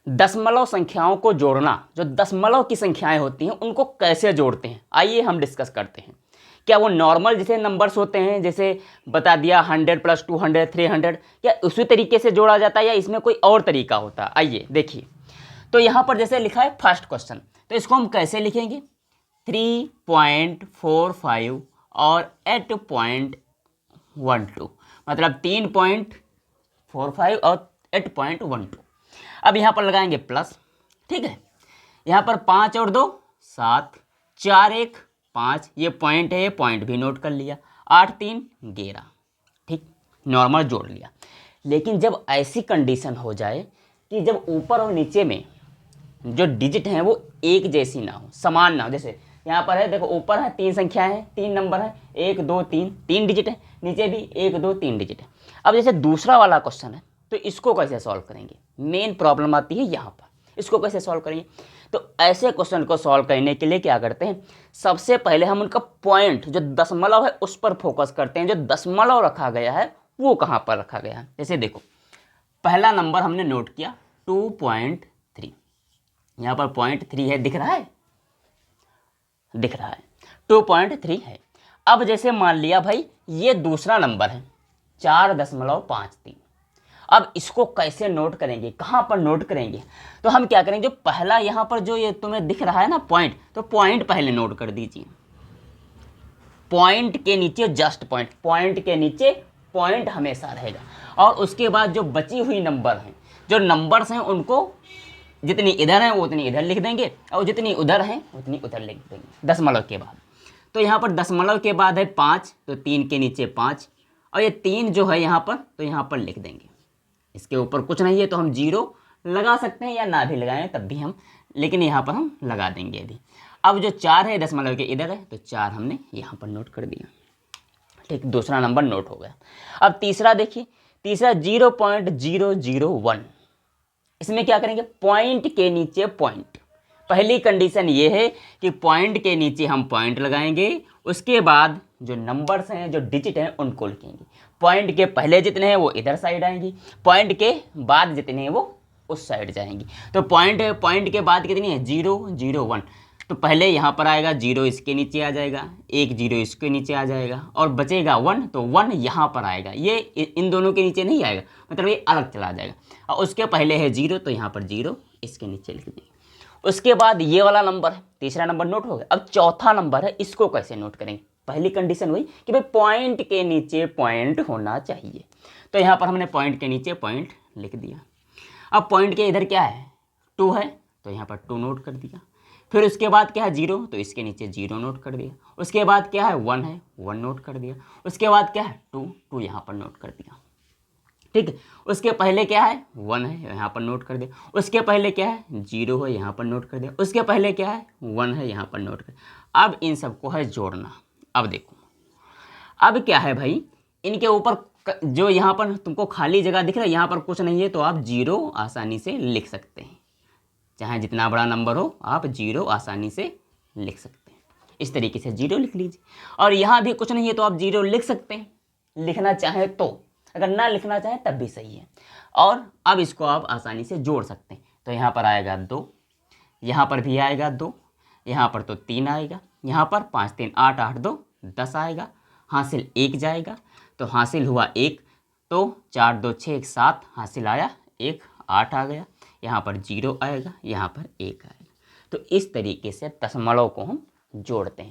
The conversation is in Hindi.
दशमलव संख्याओं को जोड़ना, जो दशमलव की संख्याएं होती हैं उनको कैसे जोड़ते हैं, आइए हम डिस्कस करते हैं। क्या वो नॉर्मल जैसे नंबर्स होते हैं, जैसे बता दिया 100 + 200 300, क्या उसी तरीके से जोड़ा जाता है या इसमें कोई और तरीका होता है? आइए देखिए। तो यहाँ पर जैसे लिखा है फर्स्ट क्वेश्चन, तो इसको हम कैसे लिखेंगे? 3.45 और 8.12, मतलब 3.45 और 8.12। अब यहाँ पर लगाएंगे प्लस, ठीक है। यहाँ पर 5 और 2 7, 4 1 5, ये पॉइंट है, ये पॉइंट भी नोट कर लिया, 8 3 11, ठीक, नॉर्मल जोड़ लिया। लेकिन जब ऐसी कंडीशन हो जाए कि जब ऊपर और नीचे में जो डिजिट हैं वो एक जैसी ना हो, समान ना हो, जैसे यहाँ पर है देखो, ऊपर है 3 संख्याएं हैं, 3 नंबर है, 1 2 3, 3 डिजिट है, नीचे भी 1 2 3 डिजिट है। अब जैसे दूसरा वाला क्वेश्चन है, तो इसको कैसे सॉल्व करेंगे? मेन प्रॉब्लम आती है यहाँ पर, इसको कैसे सॉल्व करेंगे? तो ऐसे क्वेश्चन को सॉल्व करने के लिए क्या करते हैं, सबसे पहले हम उनका पॉइंट जो दशमलव है उस पर फोकस करते हैं। जो दशमलव रखा गया है वो कहाँ पर रखा गया है? जैसे देखो, पहला नंबर हमने नोट किया 2.3, यहाँ पर 0.3 है, दिख रहा है? दिख रहा है, 2.3 है। अब जैसे मान लिया भाई ये दूसरा नंबर है 4.53, अब इसको कैसे नोट करेंगे, कहाँ पर नोट करेंगे? तो हम क्या करेंगे, जो पहला यहाँ पर जो ये तुम्हें दिख रहा है ना पॉइंट, तो पॉइंट पहले नोट कर दीजिए। पॉइंट के नीचे जस्ट पॉइंट, पॉइंट के नीचे पॉइंट हमेशा रहेगा। और उसके बाद जो बची हुई नंबर हैं, जो नंबर्स हैं उनको जितनी इधर हैं वो उतनी इधर लिख देंगे, और जितनी उधर हैं उतनी उधर लिख देंगे दशमलव के बाद। तो यहाँ पर दशमलव के बाद है 5, तो 3 के नीचे 5, और ये 3 जो है यहाँ पर, तो यहाँ पर लिख देंगे। इसके ऊपर कुछ नहीं है तो हम 0 लगा सकते हैं या ना भी लगाएं तब भी हम, लेकिन यहाँ पर हम लगा देंगे अभी। अब जो 4 है दशमलव के इधर है, तो 4 हमने यहाँ पर नोट कर दिया, ठीक, दूसरा नंबर नोट हो गया। अब तीसरा देखिए, तीसरा 0.001, इसमें क्या करेंगे, पॉइंट के नीचे पॉइंट। पहली कंडीशन ये है कि पॉइंट के नीचे हम पॉइंट लगाएंगे, उसके बाद जो नंबर्स हैं, जो डिजिट हैं उनको लिखेंगे। पॉइंट के पहले जितने हैं वो इधर साइड आएंगी, पॉइंट के बाद जितने हैं वो उस साइड जाएंगी। तो पॉइंट के बाद कितनी है, 0 0 1, तो पहले यहाँ पर आएगा 0, इसके नीचे आ जाएगा, 1 0 इसके नीचे आ जाएगा, और बचेगा 1, तो 1 यहाँ पर आएगा, ये इन दोनों के नीचे नहीं आएगा, मतलब ये अलग चला जाएगा। और उसके पहले है 0, तो यहाँ पर 0 इसके नीचे लिख देंगे। उसके बाद ये वाला नंबर है, तीसरा नंबर नोट हो गया। अब चौथा नंबर है, इसको कैसे नोट करेंगे? पहली कंडीशन हुई कि भाई पॉइंट के नीचे पॉइंट होना चाहिए, तो यहाँ पर हमने पॉइंट के नीचे पॉइंट लिख दिया। अब पॉइंट के इधर क्या है, 2 है, तो यहाँ पर 2 नोट कर दिया। फिर उसके बाद क्या है 0, तो इसके नीचे 0 नोट कर दिया। उसके बाद क्या है 1 है, 1 नोट कर दिया। उसके बाद क्या है 2, 2 यहाँ पर नोट कर दिया, ठीक है। उसके पहले क्या है 1 है, यहाँ पर नोट कर दिया। उसके पहले क्या है 0 है, यहाँ पर नोट कर दिया। उसके पहले क्या है 1 है, यहाँ पर नोट कर। अब इन सबको है जोड़ना। अब देखो, अब क्या है भाई, इनके ऊपर जो यहाँ पर तुमको खाली जगह दिख रहा है, यहाँ पर कुछ नहीं है, तो आप 0 आसानी से लिख सकते हैं। चाहे जितना बड़ा नंबर हो आप 0 आसानी से लिख सकते हैं। इस तरीके से 0 लिख लीजिए। और यहाँ भी कुछ नहीं है तो आप 0 लिख सकते हैं, लिखना चाहें तो, अगर ना लिखना चाहें तब भी सही है। और अब इसको आप आसानी से जोड़ सकते हैं। तो यहाँ पर आएगा 2, यहाँ पर भी आएगा 2, यहाँ पर तो 3 आएगा, यहाँ पर 5 3 8 8 2 10 आएगा, हासिल 1 जाएगा, तो हासिल हुआ 1, तो 4 2 6 1 7 हासिल आया 1, 8 आ गया, यहाँ पर 0 आएगा, यहाँ पर 1 आएगा। तो इस तरीके से दशमलव को हम जोड़ते हैं।